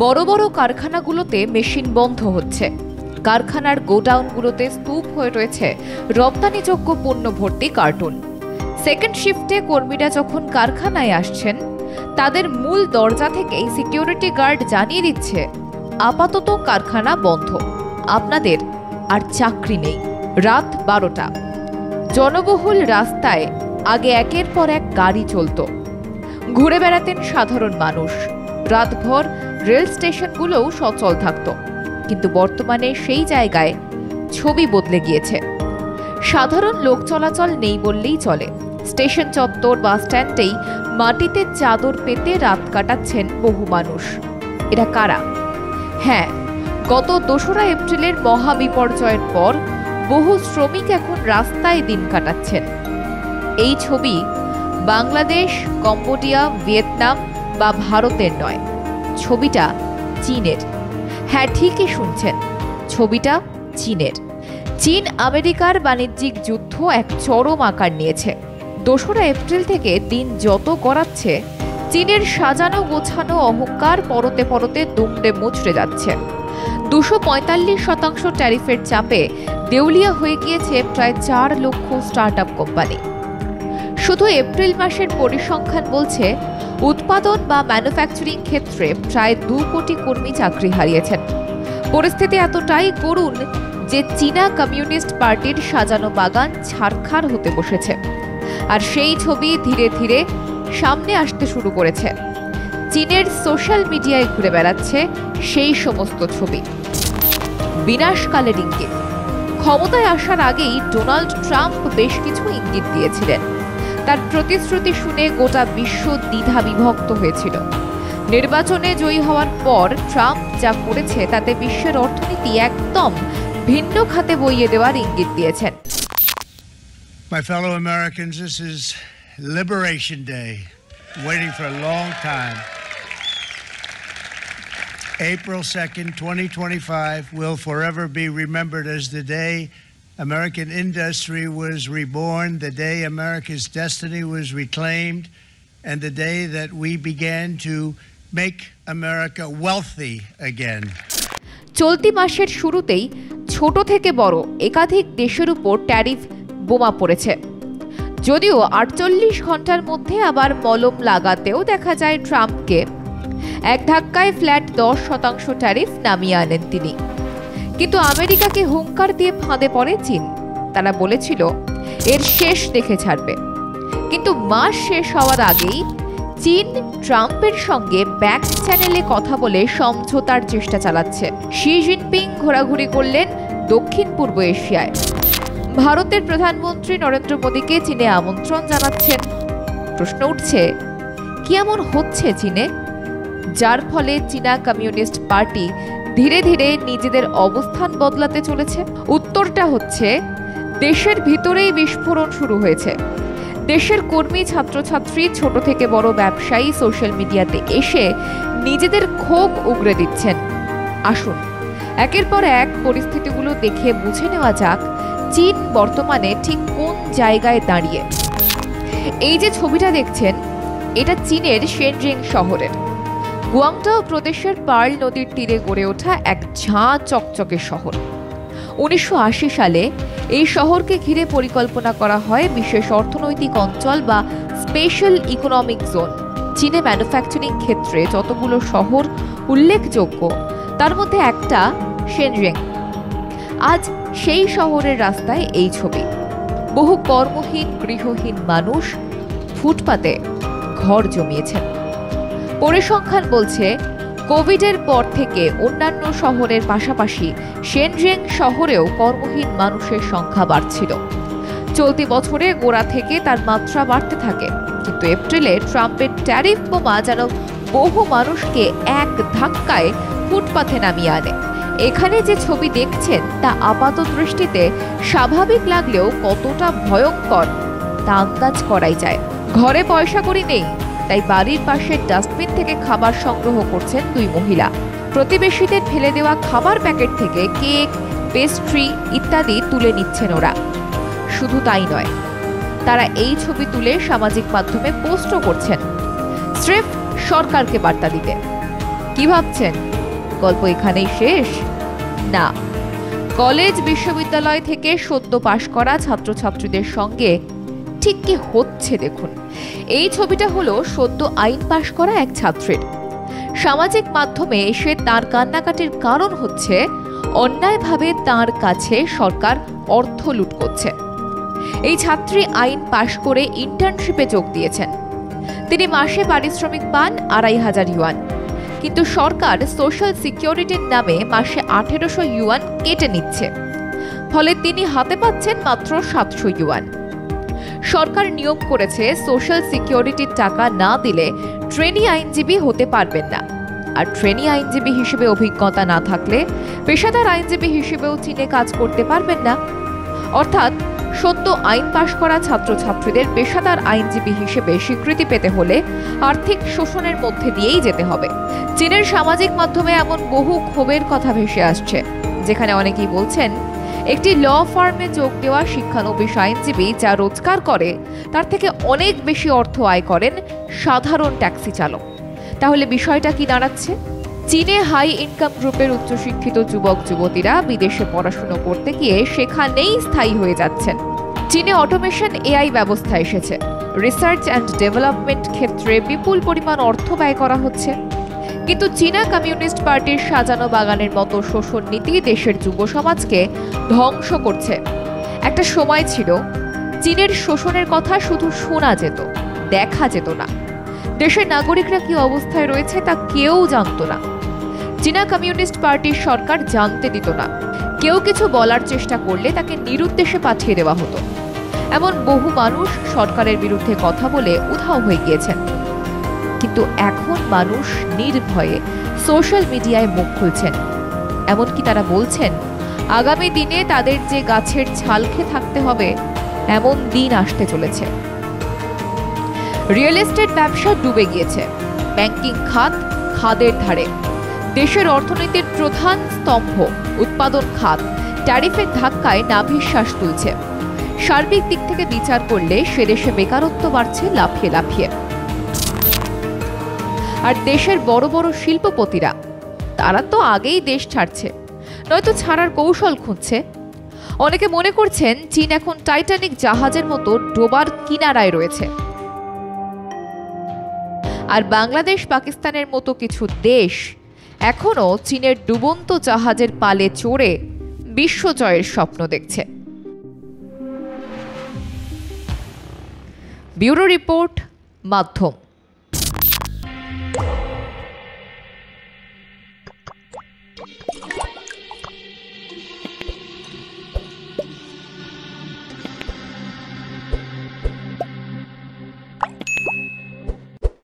বড় বড় কারখানাগুলোতে মেশিন বন্ধ হচ্ছে। কারখানার গোডাউনগুলোতে স্তূপ হয়ে রয়েছে রপ্তানিযোগ্য পণ্য ভর্তি কার্টুন। সেকেন্ড শিফটে কর্মীরা যখন কারখানায় আসছেন, তাদের মূল দরজা থেকেই সিকিউরিটি গার্ড জানিয়ে দিচ্ছে, আপাতত কারখানা বন্ধ, আপনাদের আর চাকরি নেই। রাত 12টা। জনবহুল রাস্তায় আগে একের পর এক গাড়ি চলত, ঘুরে বেড়াতেন সাধারণ মানুষ। রাতভর রেল স্টেশনগুলোও সচল থাকত। কিন্তু বর্তমানে সেই জায়গায় ছবি বদলে গিয়েছে। সাধারণ লোক চলাচল নেই বললেই চলে। স্টেশন চত্বর, বাস স্ট্যান্ডেই মাটিতে চাদর পেতে রাত কাটাচ্ছেন বহু মানুষ। এরা কারা? হ্যাঁ, গত 2রা এপ্রিলের মহাবিপর্যয়ের পর বহু শ্রমিক এখন রাস্তায় দিন কাটাচ্ছেন। এই ছবি বাংলাদেশ, কম্বোডিয়া, ভিয়েতনাম বা ভারতের নয়, ছবিটা চীনের। হ্যাঁ, ঠিকই শুনছেন, ছবিটা চীনের। চীন আমেরিকার বাণিজ্যিক যুদ্ধ এক চরম আকার নিয়েছে। 2রা এপ্রিল থেকে দিন যত গড়াচ্ছে, চীনের সাজানো গোছানো অহংকার পরতে পরতে দুমড়ে মুচড়ে যাচ্ছে। 245% ট্যারিফের চাপে দেউলিয়া হয়ে গিয়েছে প্রায় 4 লক্ষ স্টার্টআপ কোম্পানি। শুধু এপ্রিল মাসের পরিসংখ্যান বলছে, উৎপাদন বা ম্যানুফ্যাকচারিং ক্ষেত্রে প্রায় 2 কোটি কর্মী চাকরি হারিয়েছেন। পরিস্থিতি এতটাই করুণ যে চীনা কমিউনিস্ট পার্টির সাজানো বাগান ছারখার হতে বসেছে। আর সেই ছবি ধীরে ধীরে সামনে আসতে শুরু করেছে। চীনের সোশ্যাল মিডিয়ায় ঘুরে বেড়াচ্ছে সেই সমস্ত ছবি। বিনাশকালের ইঙ্গিত। ক্ষমতায় আসার আগেই ডোনাল্ড ট্রাম্প বেশ কিছু ইঙ্গিত দিয়েছিলেন। তার প্রতিশ্রুতি শুনে গোটা বিশ্ব দ্বিধা বিভক্ত হয়েছিল। নির্বাচনে জয়ী হওয়ার পর ট্রাম্প যা করেছে তাতে বিশ্বের অর্থনীতি একদম ভিন্ন খাতে বইয়ে দেওয়ার ইঙ্গিত দিয়েছেন। My fellow Americans, this is Liberation Day, waiting for a long time. April 2nd, 2025 will forever be remembered as the day American industry was reborn, the day America's destiny was reclaimed, and the day that we began to make America wealthy again. চলতি মাসের শুরুতেই ছোট থেকে বড় একাধিক দেশের উপর tariff বোমা পড়েছে। যদিও 48 ঘন্টার মধ্যে আবার মলম লাগাতেও দেখা যায় ট্রাম্পকে। এক ধাক্কায় ফ্ল্যাট 10% ট্যারিফ নামিয়ে আনেন তিনি। কিন্তু আমেরিকাকে হুঙ্কার দিয়ে ফাঁদে পড়ে চীন। তারা বলেছিল এর শেষ দেখে ছাড়বে। কিন্তু মাস শেষ হওয়ার আগেই চীন ট্রাম্পের সঙ্গে ব্যাক চ্যানেলে কথা বলে সমঝোতার চেষ্টা চালাচ্ছে। শি জিনপিং ঘোরাঘুরি করলেন দক্ষিণ পূর্ব এশিয়ায়। ভারতের প্রধানমন্ত্রী নরেন্দ্র মোদীকে চীনে আমন্ত্রণ জানাচ্ছেন। প্রশ্ন উঠছে, কি এমন হচ্ছে চীনে, যার ফলে চীনা কমিউনিস্ট পার্টি ধীরে ধীরে নিজেদের অবস্থান বদলাতে চলেছে? উত্তরটা হচ্ছে, দেশের ভিতরেই বিস্ফোরণ শুরু হয়েছে। দেশের কর্মী, ছাত্রছাত্রী, ছোট থেকে বড় ব্যবসায়ী সোশ্যাল মিডিয়াতে এসে নিজেদের ক্ষোভ উগরে দিচ্ছেন। আসুন একের পর এক পরিস্থিতিগুলো দেখে বুঝে নেওয়া যাক চীন বর্তমানে ঠিক কোন জায়গায় দাঁড়িয়ে। এই যে ছবিটা দেখছেন, এটা চীনের শেনজিং শহরের। গুয়াংডাও প্রদেশের পার্ল নদীর তীরে গড়ে ওঠা এক ঝাঁ চকচকে শহর। 1980 সালে এই শহরকে ঘিরে পরিকল্পনা করা হয় বিশেষ অর্থনৈতিক অঞ্চল বা স্পেশাল ইকোনমিক জোন। চীনে ম্যানুফ্যাকচারিং ক্ষেত্রে যতগুলো শহর উল্লেখযোগ্য, তার মধ্যে একটা শেনজিং। আজ সেই শহরের রাস্তায় এই ছবি। বহু কর্মহীন, গৃহহীন মানুষ ফুটপাতে ঘর জমিয়েছেন। পরিসংখ্যান বলছে, কোভিডের পর থেকে অন্যান্য শহরের পাশাপাশি শেনজিং শহরেও কর্মহীন মানুষের সংখ্যা বাড়ছিল। চলতি বছরে গোড়া থেকে তার মাত্রা বাড়তে থাকে। কিন্তু এপ্রিলে ট্রাম্পের ট্যারিফ বোমা যেন বহু মানুষকে এক ধাক্কায় ফুটপাথে নামিয়ে আনে। এখানে যে ছবি দেখছেন তা আপাত দৃষ্টিতে স্বাভাবিক লাগলেও কতটা ভয়ঙ্কর তা আন্দাজ করাই যায়। ঘরে পয়সা কড়ি নেই, তাই বাড়ির পাশে ডাস্টবিন থেকে খাবার সংগ্রহ করছেন 2 মহিলা। প্রতিবেশীদের ফেলে দেওয়া খাবার প্যাকেট থেকে কেক, পেস্ট্রি ইত্যাদি তুলে নিচ্ছেন ওরা। শুধু তাই নয়, তারা এই ছবি তুলে সামাজিক মাধ্যমে পোস্টও করছেন, স্রেফ সরকারকে বার্তা দিতে। কি ভাবছেন গল্প এখানেই শেষ? না, কলেজ বিশ্ববিদ্যালয় থেকে সদ্য পাশ করা ছাত্রছাত্রীদের সঙ্গে ঠিক কি হচ্ছে দেখুন। এই ছবিটা হলো সদ্য আইন পাশ করা এক ছাত্রের। সামাজিক মাধ্যমে এসে তার কান্নাকাটির কারণ হচ্ছে অন্যায়ভাবে তার কাছে সরকার অর্থ লুট করছে। এই ছাত্রী আইন পাশ করে ইন্টার্নশিপে যোগ দিয়েছেন। তিনি মাসে পারিশ্রমিক পান ২৫০০ ইউয়ান, কিন্তু সরকার সোশ্যাল সিকিউরিটির নামে মাসে ১৮০০ ইউয়ান কেটে নিচ্ছে। ফলে তিনি হাতে পাচ্ছেন মাত্র ৭০০ ইউয়ান। সরকার নিয়ম করেছে সোশ্যাল সিকিউরিটির টাকা না দিলে ট্রেনি আইনজীবী হতে পারবেন না। আর ট্রেনি আইনজীবী হিসেবে অভিজ্ঞতা না থাকলে পেশাদার আইনজীবী হিসেবেও চীনে কাজ করতে পারবেন না। অর্থাৎ সদ্য আইন পাশ করা ছাত্রছাত্রীদের পেশাদার আইনজীবী হিসেবে স্বীকৃতি পেতে হলে আর্থিক শোষণের মধ্যে দিয়েই যেতে হবে। চীনের সামাজিক মাধ্যমে এমন বহু ক্ষোভের কথা ভেসে আসছে, যেখানে অনেকেই বলছেন একটি ল ফার্মে যোগ দেওয়া শিক্ষানবিশ আইনজীবী যা রোজগার করে তার থেকে অনেক বেশি অর্থ আয় করেন সাধারণ ট্যাক্সি চালক। তাহলে বিষয়টা কি দাঁড়াচ্ছে? চীনে হাই ইনকাম গ্রুপের উচ্চশিক্ষিত যুবক যুবতীরা বিদেশে পড়াশুনো করতে গিয়ে সেখানেই স্থায়ী হয়ে যাচ্ছেন। চীনে অটোমেশন এআই ব্যবস্থা এসেছে। রিসার্চ অ্যান্ড ডেভেলপমেন্ট ক্ষেত্রে বিপুল পরিমাণ অর্থ ব্যয় করা হচ্ছে। কিন্তু চীনা কমিউনিস্ট পার্টির সাজানো বাগানের মতো শোষণ নীতি দেশের যুব সমাজকে ধ্বংস করছে। একটা সময় ছিল চীনের শোষণের কথা শুধু শোনা যেত, দেখা যেত না। দেশের নাগরিকরা কি অবস্থায় রয়েছে তা কেউ জানত না। চীনা কমিউনিস্ট পার্টির সরকার জানতে দিত না। কেউ কিছু বলার চেষ্টা করলে তাকে নিরুদ্দেশে পাঠিয়ে দেওয়া হতো। এমন বহু মানুষ সরকারের বিরুদ্ধে কথা বলে উধাও হয়ে গিয়েছেন। কিন্তু এখন মানুষ নির্ভয়ে সোশ্যাল মিডিয়ায় মুখ খুলছেন। এমনকি তারা বলছেন আগামী দিনে তাদের যে গাছের ছাল খেয়ে থাকতে হবে এমন দিন আসতে চলেছে। রিয়েল এস্টেট ব্যবসা ডুবে গিয়েছে। ব্যাংকিং খাত খাদের ধারে। দেশের অর্থনীতির প্রধান স্তম্ভ উৎপাদন খাত ট্যারিফের ধাক্কায় নাভিশ্বাস তুলছে। সার্বিক দিক থেকে বিচার করলে সে দেশে বেকারত্ব বাড়ছে লাফিয়ে লাফিয়ে। আর দেশের বড় বড় শিল্পপতিরা তারা তো আগেই দেশ ছাড়ছে, নয়তো ছাড়ার কৌশল খুঁজছে। অনেকে মনে করছেন চীন এখন টাইটানিক জাহাজের মতো ডোবার কিনারায় রয়েছে। আর বাংলাদেশ পাকিস্তানের মতো কিছু দেশ এখনো চীনের ডুবন্ত জাহাজের পালে চড়ে বিশ্বজয়ের স্বপ্ন দেখছে। ব্যুরো রিপোর্ট, মাধ্যম।